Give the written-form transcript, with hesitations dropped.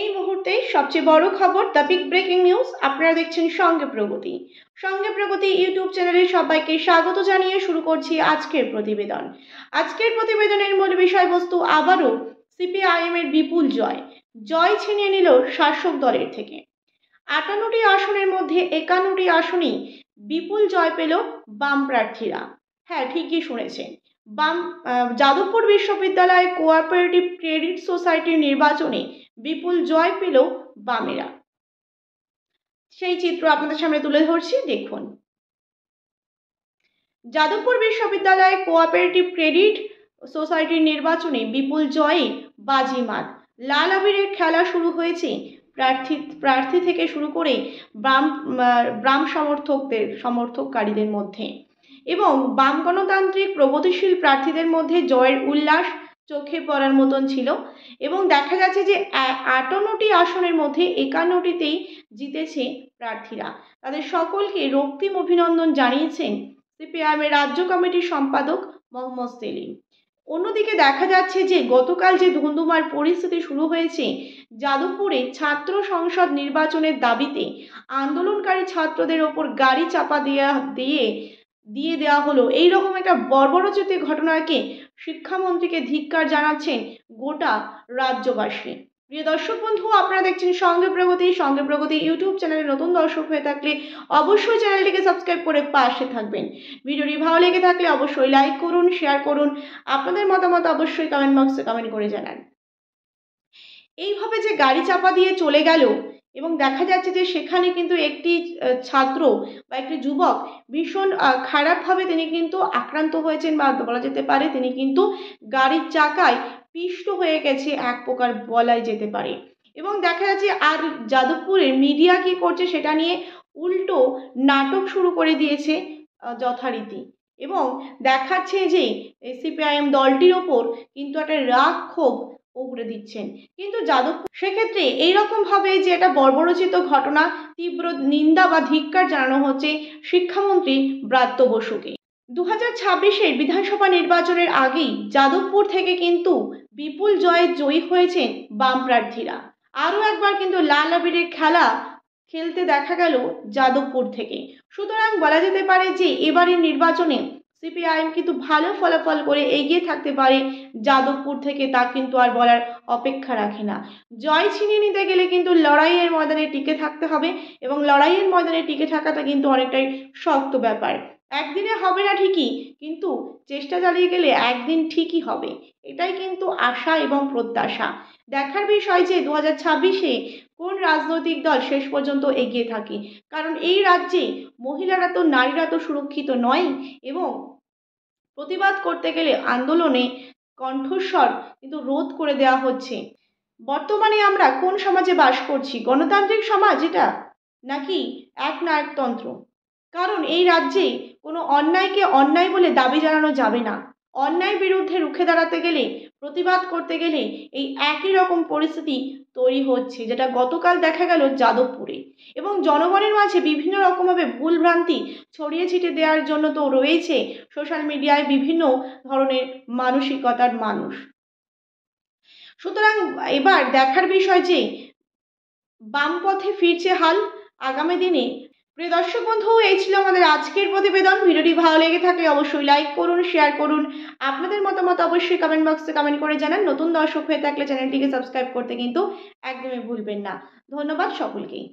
এই মুহূর্তে সবচেয়ে বড় খবর, দ্য বিগ ব্রেকিং নিউজ। আপনারা দেখছেন সঙ্গে প্রগতি। সঙ্গে প্রগতি ইউটিউব চ্যানেলে সবাইকে স্বাগত জানিয়ে শুরু করছি আজকের প্রতিবেদন। আজকের প্রতিবেদনের মূল বিষয়বস্তু আবারও সিপিআইএম এর বিপুল জয় ছিনিয়ে নিল শাসক দলের থেকে। ৫৮টি আসনের মধ্যে ৫১টি আসনেই বিপুল জয় পেল বাম প্রার্থীরা। হ্যাঁ, ঠিকই শুনেছেন। যাদবপুর বিশ্ববিদ্যালয় কোঅপারেটিভ ক্রেডিট সোসাইটির নির্বাচনে বিপুল জয় পেল বামেরা। সেই চিত্র আপনাদের সামনে তুলে ধরছি, দেখুন। যাদবপুর বিশ্ববিদ্যালয় কোঅপারেটিভ ক্রেডিট সোসাইটির নির্বাচনে বিপুল জয়ে বাজিমাত। লাল আবিরের খেলা শুরু হয়েছে প্রার্থী থেকে শুরু করে বাম সমর্থককারীদের মধ্যে, এবং বাম গণতান্ত্রিক প্রগতিশীল প্রার্থীদের মধ্যে জয়ের উল্লাস চোখে পড়ার মতন ছিল। এবং দেখা যাচ্ছে যে ৫৮টি আসনের মধ্যে ৫১টিতেই জিতেছে প্রার্থীরা। তাদের সকলকে রক্তিম অভিনন্দন জানিয়েছেন সিপিআইএমের রাজ্য কমিটির সম্পাদক মোহাম্মদ সেলিম। অন্যদিকে দেখা যাচ্ছে যে গতকাল যে ধুন্ধুমার পরিস্থিতি শুরু হয়েছে যাদবপুরে ছাত্র সংসদ নির্বাচনের দাবিতে আন্দোলনকারী ছাত্রদের ওপর গাড়ি চাপা দিয়ে দেওয়া হলো, এইরকম একটা বর্বরোচিত ঘটনাকে শিক্ষামন্ত্রীকে ধিক্কার জানাচ্ছেন গোটা রাজ্যবাসী। প্রিয় দর্শক বন্ধু, আপনারা দেখছেন সঙ্গে প্রগতি ইউটিউব চ্যানেলে নতুন দর্শক হয়ে থাকলে অবশ্যই চ্যানেলটিকে সাবস্ক্রাইব করে পাশে থাকবেন। ভিডিওটি ভালো লেগে থাকলে অবশ্যই লাইক করুন, শেয়ার করুন, আপনাদের মতামত অবশ্যই কমেন্ট বক্সে কমেন্ট করে জানান। এইভাবে যে গাড়ি চাপা দিয়ে চলে গেল, এবং দেখা যাচ্ছে যে সেখানে কিন্তু একটি ছাত্র বা একটি যুবক ভীষণ খারাপভাবে তিনি কিন্তু আক্রান্ত হয়েছেন, বা বলা যেতে পারে তিনি কিন্তু গাড়ির চাকায় পিষ্ট হয়ে গেছে, এক প্রকার বলাই যেতে পারে। এবং দেখা যাচ্ছে আর যাদবপুরের মিডিয়া কি করছে সেটা নিয়ে উল্টো নাটক শুরু করে দিয়েছে যথারীতি, এবং দেখাচ্ছে যে সিপিআইএম দলটির ওপর কিন্তু একটা রাগ ক্ষোভ উগড়ে দিচ্ছেন। কিন্তু যাদবপুর সেক্ষেত্রে এইরকম ভাবে যে একটা বর্বরোচিত ঘটনা, তীব্র নিন্দা বা ধিক্কার জানানো হচ্ছে শিক্ষামন্ত্রী ব্রাত্য বসুকে। 2026-এর বিধানসভা নির্বাচনের আগেই যাদবপুর থেকে কিন্তু বিপুল জয়ী হয়েছেন বাম প্রার্থীরা। আরও একবার কিন্তু লাল আবিরের খেলা খেলতে দেখা গেল যাদবপুর থেকে। সুতরাং বলা যেতে পারে যে এবারের নির্বাচনে সিপিআইএম কিন্তু ভালো ফলাফল করে এগিয়ে থাকতে পারে যাদবপুর থেকে, তা কিন্তু আর বলার অপেক্ষা রাখে না। জয় ছিনিয়ে নিতে গেলে কিন্তু লড়াইয়ের ময়দানে টিকে থাকতে হবে, এবং লড়াইয়ের ময়দানে টিকে থাকাটা কিন্তু অনেকটাই শক্ত ব্যাপার। একদিনে হবে না ঠিকই, কিন্তু চেষ্টা চালিয়ে গেলে একদিন ঠিকই হবে, এটাই কিন্তু আশা এবং প্রত্যাশা। দেখার বিষয় যে 2026-এ কোন রাজনৈতিক দল শেষ পর্যন্ত এগিয়ে থাকে, কারণ এই রাজ্যে নারীরা তো সুরক্ষিত নয়, এবং প্রতিবাদ করতে গেলে আন্দোলনে কণ্ঠস্বর কিন্তু রোধ করে দেওয়া হচ্ছে। বর্তমানে আমরা কোন সমাজে বাস করছি? গণতান্ত্রিক সমাজ এটা, নাকি একনায়কতন্ত্র? কারণ এই রাজ্যে কোনো অন্যায়কে অন্যায় বলে দাবি জানানো যাবে না। অন্যায়ের বিরুদ্ধে রুখে দাঁড়াতে গেলে, প্রতিবাদ করতে গেলে এই একই রকম পরিস্থিতি তৈরি হচ্ছে, যেটা গতকাল দেখা গেল যাদবপুরে। এবং জনগণের মাঝে বিভিন্ন রকমভাবে ভুল ভ্রান্তি ছড়িয়ে ছিটিয়ে দেওয়ার জন্য তো রয়েছে সোশ্যাল মিডিয়ায় বিভিন্ন ধরনের মানসিকতার মানুষ। সুতরাং এবার দেখার বিষয় যে বাম পথে ফিরছে হাল আগামী দিনে। প্রিয় দর্শক বন্ধু, এই ছিল আমাদের আজকের প্রতিবেদন। ভিডিওটি ভালো লেগে থাকলে অবশ্যই লাইক করুন, শেয়ার করুন, আপনাদের মতামত অবশ্যই কমেন্ট বক্সে কমেন্ট করে জানান। নতুন দর্শক হয়ে থাকলে চ্যানেলটিকে সাবস্ক্রাইব করতে কিন্তু একদমই ভুলবেন না। ধন্যবাদ সকলকেই।